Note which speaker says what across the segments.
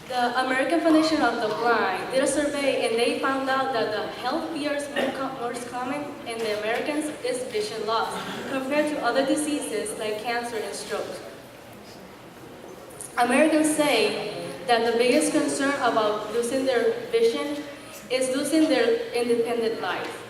Speaker 1: The American Foundation of the Blind did a survey and they found out that the health fears most common in the Americans is vision loss compared to other diseases like cancer and stroke. Americans say that the biggest concern about losing their vision is losing their independent life.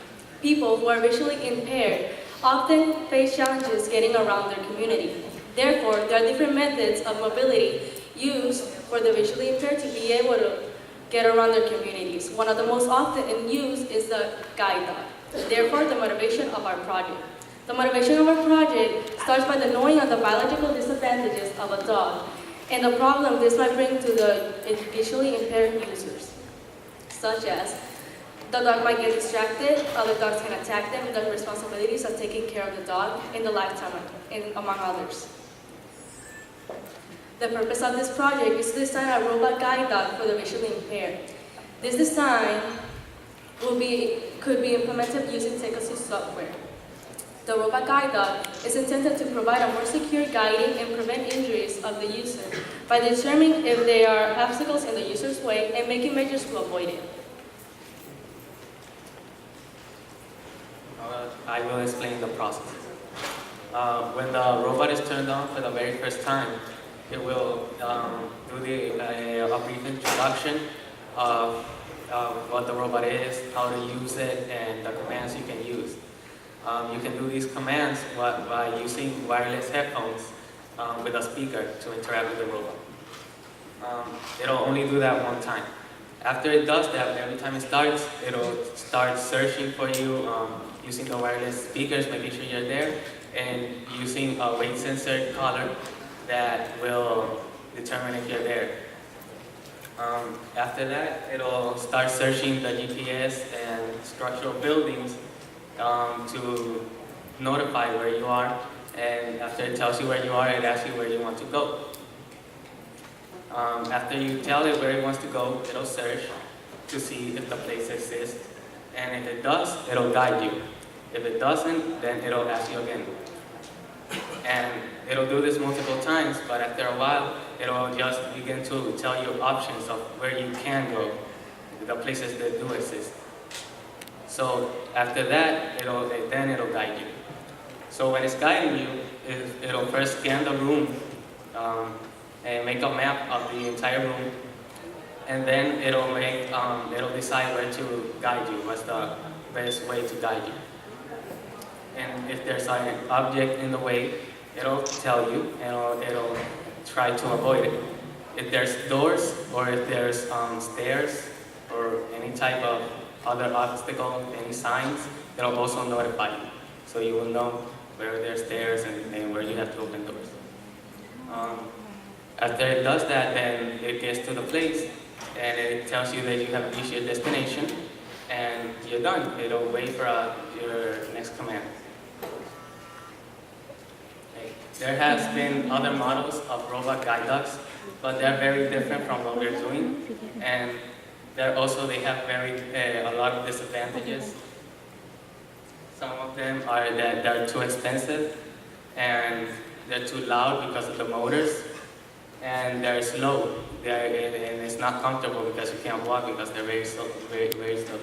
Speaker 1: People who are visually impaired often face challenges getting around their community. Therefore, there are different methods of mobility used for the visually impaired to be able to get around their communities. One of the most often used is the guide dog. Therefore, the motivation of our project. The motivation of our project starts by the knowing of the biological disadvantages of a dog and the problem this might bring to the visually impaired users, such as the dog might get distracted, other dogs can attack them, the responsibilities of taking care of the dog in the lifetime, among others. The purpose of this project is to design a robot guide dog for the visually impaired. This design could be implemented using CCCE software. The robot guide dog is intended to provide a more secure guiding and prevent injuries of the user by determining if there are obstacles in the user's way and making measures to avoid it.
Speaker 2: I will explain the process. When the robot is turned on for the very first time, it will do a brief introduction of what the robot is, how to use it, and the commands you can use. You can do these commands by using wireless headphones with a speaker to interact with the robot. It'll only do that one time. After it does that, every time it starts, it'll start searching for you using the wireless speakers, making sure you're there, and using a weight sensor collar that will determine if you're there. After that, it'll start searching the GPS and structural buildings to notify where you are, and after it tells you where you are, it asks you where you want to go. After you tell it where it wants to go, it'll search to see if the place exists, and if it does, it'll guide you. If it doesn't, then it'll ask you again. And it'll do this multiple times, but after a while, it'll just begin to tell you options of where you can go, the places that do exist. So after that, it'll guide you. So when it's guiding you, it'll first scan the room and make a map of the entire room, and then it'll decide where to guide you, what's the best way to guide you. And if there's an object in the way, it'll tell you, and it'll try to avoid it. If there's doors, or if there's stairs, or any type of other obstacle, any signs, it'll also notify you. So you will know where there's stairs and where you have to open doors. After it does that, then it gets to the place, and it tells you that you have reached your destination, and you're done. It'll wait for your next command. There has been other models of robot guide dogs, but they're very different from what we're doing, and they have a lot of disadvantages. Some of them are that they're too expensive, and they're too loud because of the motors, and they're slow, and it's not comfortable because you can't walk because they're very slow, very slow.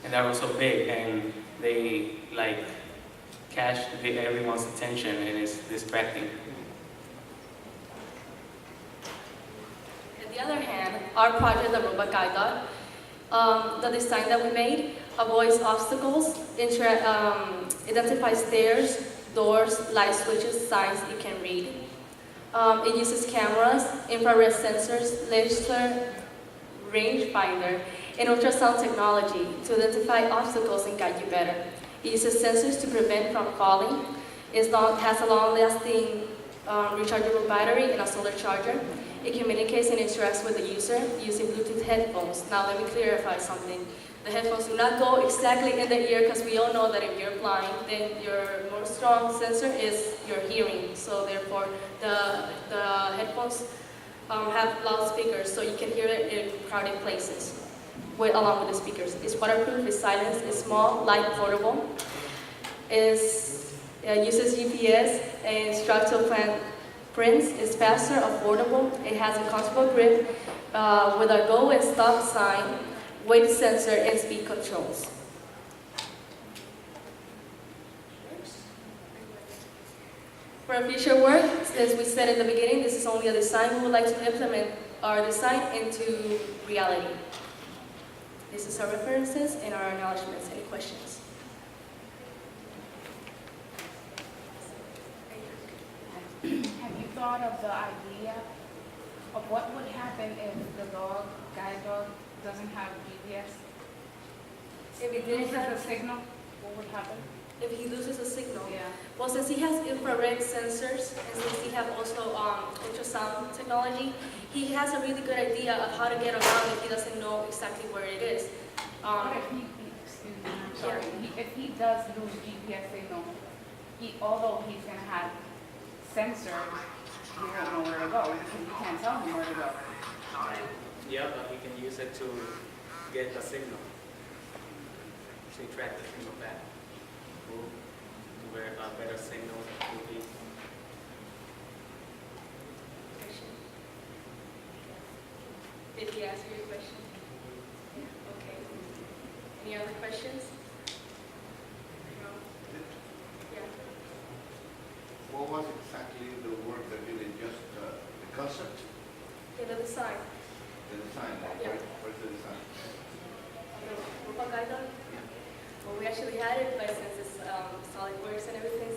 Speaker 2: And they're also big, and they catch everyone's attention, and it's distracting.
Speaker 1: On the other hand, our project, the Robot Guide Dog, the design that we made avoids obstacles, identifies stairs, doors, light switches, signs it can read. It uses cameras, infrared sensors, laser rangefinder, and ultrasound technology to identify obstacles and guide you better. It uses sensors to prevent from falling. It has a long-lasting rechargeable battery and a solar charger. It communicates and interacts with the user using Bluetooth headphones. Now let me clarify something. The headphones do not go exactly in the ear, because we all know that if you're blind, then your most strong sensor is your hearing. So therefore, the headphones have loudspeakers, so you can hear it in crowded places along with the speakers. It's waterproof, it's silent, it's small, light, portable. It uses GPS and structural plan prints. It's faster, affordable. It has a comfortable grip with a go and stop sign, weight sensor, and speed controls. For our future work, as we said in the beginning, this is only a design. We would like to implement our design into reality. This is our references and our acknowledgements. Any questions?
Speaker 3: Have you thought of the idea of what would happen if the guide dog, doesn't have GPS?
Speaker 1: If he
Speaker 3: Loses
Speaker 1: didn't have,
Speaker 3: the signal, what would happen?
Speaker 1: if he loses a signal,
Speaker 3: Yeah.
Speaker 1: well, since he has infrared sensors and since he has also ultrasound technology, he has a really good idea of how to get around if he doesn't know exactly where it is.
Speaker 3: What if excuse me, I'm sorry, if he does lose GPS signal, although he's gonna have sensors, he won't know where to go, because you can't tell him where to go.
Speaker 2: Yeah, but he can use it to get the signal. To track the signal back. To where a better signal will be.
Speaker 1: Did he answer your question? Okay. Any other questions? No? Yeah.
Speaker 4: What was exactly the work that you did? Just the concept,
Speaker 1: Okay, the design.
Speaker 4: the design?
Speaker 1: Yeah.
Speaker 4: Where's the design?
Speaker 1: The Rupa guide dog? Well, we actually had it, but since it's SolidWorks and everything,